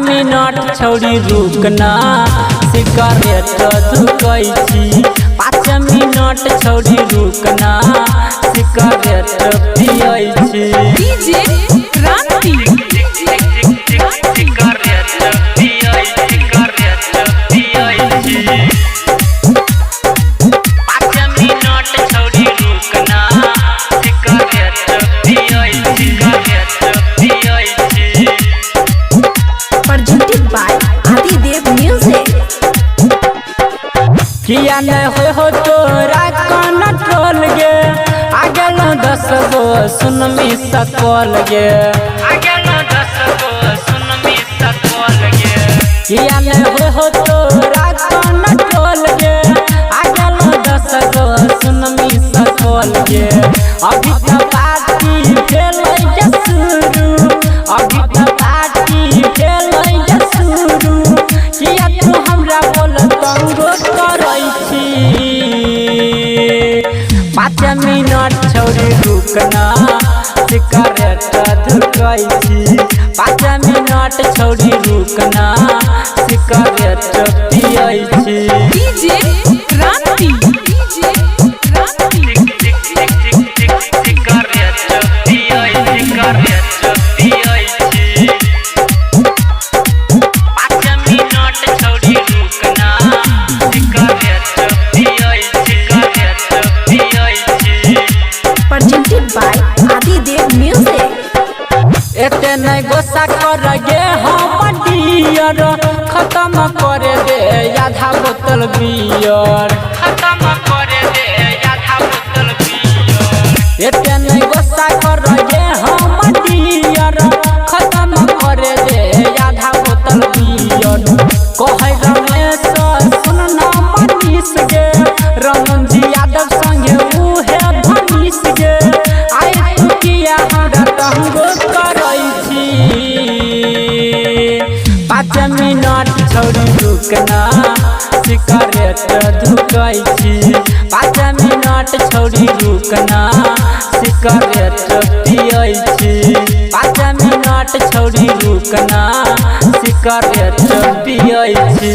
Minute छौड़ी रुकना cigarette धुकै छी 5 मिनट छौड़ी रुकना सिगरेट पियै छी डीजे क्रांति सिगरेट पियै छी 5 मिनट छौड़ी रुकना सिगरेट पियै छी presented by Adidev Music। किया नहीं हो तोरा कंट्रोल गे आगल 10 गो सुन मिस कॉल गे आगल 10 गो सुन मिस कॉल गे किया नहीं हो तोरा कंट्रोल गे आगल 10 गो सुन मिस कॉल गे अभी तक पार्टी भेलै के शुरू अभी तक पार्टी भेलै के शुरू किया तू हमरा बोल तंगो करै छी 5 मिनट छौड़ी रुकना सिगरेट धुकै छी 5 मिनट छौड़ी रुकना सिगरेट पियै छी डीजे क्रांति सिगरेट पियै छी 5 मिनट छौड़ी रुकना सिगरेट पियै छी presented by Adidev Music। एते नहीं गोसा कर गे हम डियर खत्म कर दे आधा बोतल बियर खत्म कर दे आधा बोतल बियर एते नहीं गोसा कर गे हम डियर खत्म कर दे आधा बोतल बियर कहै रमेश सुन ना मनीष गे रमन जी यादव संगे उहे धनीश गे आइ तू किया हमरा तंगो करै छी 5 मिनट छौड़ी रुकना सिगरेट धुकै छी 5 मिनट छौड़ी रुकना सिगरेट पियै छी 5 मिनट छौड़ी रुकना सिगरेट पियै छी।